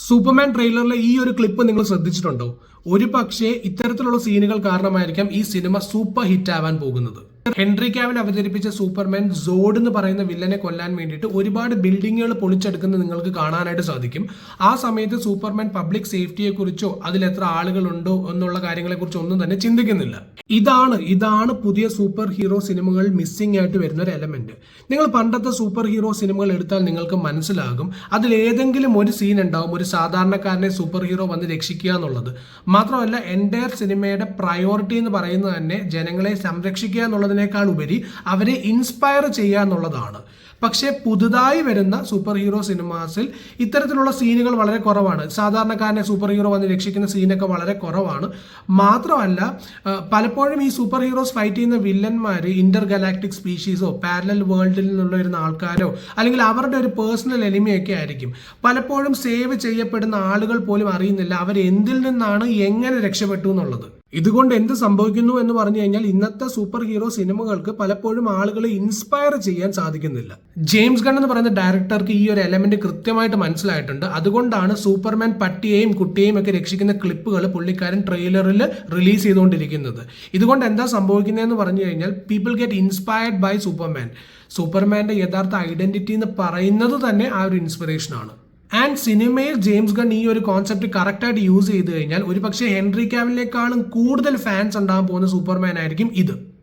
Superman ട്രെയിലറിലെ ഈ ഒരു clip നിങ്ങൾ ശ്രദ്ധിച്ചിട്ടുണ്ടോ? ഒരു പക്ഷേ ഇത്തരത്തിലുള്ള സീനുകൾ കാരണമായിരിക്കാം ഈ സിനിമ സൂപ്പർ ഹിറ്റ് ആവാൻ പോകുന്നത്. ഹെൻറി കാവിൽ അവതരിപ്പിച്ച സൂപ്പർമാൻ സോഡ് എന്ന് പറയുന്ന വില്ലനെ കൊല്ലാൻ വേണ്ടിയിട്ട് ഒരുപാട് ബിൽഡിങ്ങുകൾ പൊളിച്ചെടുക്കുന്നത് നിങ്ങൾക്ക് കാണാനായിട്ട് സാധിക്കും. ആ സമയത്ത് സൂപ്പർമാൻ പബ്ലിക് സേഫ്റ്റിയെ കുറിച്ചോ അതിൽ എത്ര ആളുകളുണ്ടോ എന്നുള്ള കാര്യങ്ങളെ കുറിച്ചോ ഒന്നും തന്നെ ചിന്തിക്കുന്നില്ല. ഇതാണ് പുതിയ സൂപ്പർ ഹീറോ സിനിമകൾ മിസ്സിംഗ് ആയിട്ട് വരുന്ന ഒരു എലമെന്റ്. നിങ്ങൾ പണ്ടത്തെ സൂപ്പർ ഹീറോ സിനിമകൾ എടുത്താൽ നിങ്ങൾക്ക് മനസ്സിലാകും, അതിൽ ഏതെങ്കിലും ഒരു സീൻ ഉണ്ടാവും ഒരു സാധാരണക്കാരനെ സൂപ്പർ ഹീറോ വന്ന് രക്ഷിക്കുക എന്നുള്ളത്. മാത്രമല്ല എൻറ്റയർ സിനിമയുടെ പ്രയോറിറ്റി എന്ന് പറയുന്നത് തന്നെ ജനങ്ങളെ സംരക്ഷിക്കുക എന്നുള്ളതിനേക്കാൾ ഉപരി അവരെ ഇൻസ്പയർ ചെയ്യുക എന്നുള്ളതാണ്. പക്ഷേ പുതുതായി വരുന്ന സൂപ്പർ ഹീറോ സിനിമാസിൽ ഇത്തരത്തിലുള്ള സീനുകൾ വളരെ കുറവാണ്. സാധാരണക്കാരനെ സൂപ്പർ ഹീറോ വന്ന് രക്ഷിക്കുന്ന സീനൊക്കെ വളരെ കുറവാണ്. മാത്രമല്ല പലപ്പോഴും ഈ സൂപ്പർ ഹീറോസ് ഫൈറ്റ് ചെയ്യുന്ന വില്ലന്മാർ ഇന്റർ ഗലാക്ടിക് സ്പീഷീസോ പാരലൽ വേൾഡിൽ നിന്നുള്ള വരുന്ന ആൾക്കാരോ അല്ലെങ്കിൽ അവരുടെ ഒരു പേഴ്സണൽ എനിമിയൊക്കെ ആയിരിക്കും. പലപ്പോഴും സേവ് ചെയ്യപ്പെടുന്ന ആളുകൾ പോലും അറിയുന്നില്ല അവർ എന്തിൽ നിന്നാണ് എങ്ങനെ രക്ഷപ്പെട്ടു എന്നുള്ളത്. ഇതുകൊണ്ട് എന്ത് സംഭവിക്കുന്നു എന്ന് പറഞ്ഞു കഴിഞ്ഞാൽ ഇന്നത്തെ സൂപ്പർ ഹീറോ സിനിമകൾക്ക് പലപ്പോഴും ആളുകളെ ഇൻസ്പയർ ചെയ്യാൻ സാധിക്കുന്നില്ല. ജെയിംസ് ഗൺ എന്ന് പറയുന്ന ഡയറക്ടർക്ക് ഈ ഒരു എലമെന്റ് കൃത്യമായിട്ട് മനസ്സിലായിട്ടുണ്ട്. അതുകൊണ്ടാണ് സൂപ്പർമാൻ പട്ടിയെയും കുട്ടിയെയും ഒക്കെ രക്ഷിക്കുന്ന ക്ലിപ്പുകൾ പുള്ളിക്കാരൻ ട്രെയിലറിൽ റിലീസ് ചെയ്തുകൊണ്ടിരിക്കുന്നത്. ഇതുകൊണ്ട് എന്താ സംഭവിക്കുന്നതെന്ന് പറഞ്ഞു കഴിഞ്ഞാൽ people get inspired by Superman. സൂപ്പർമാന്റെ യഥാർത്ഥ ഐഡന്റിറ്റി എന്ന് പറയുന്നത് തന്നെ ആ ഒരു ഇൻസ്പിറേഷൻ ആണ്. ആൻഡ് സിനിമയിൽ ജെയിംസ് ഗൺ ഈ ഒരു കോൺസെപ്റ്റ് കറക്റ്റായിട്ട് യൂസ് ചെയ്ത് കഴിഞ്ഞാൽ ഒരുപക്ഷെ ഹെൻറി കാവിലിനേക്കാളും കൂടുതൽ ഫാൻസ് ഉണ്ടാകാൻ പോകുന്ന സൂപ്പർമാൻ ആയിരിക്കും ഇത്.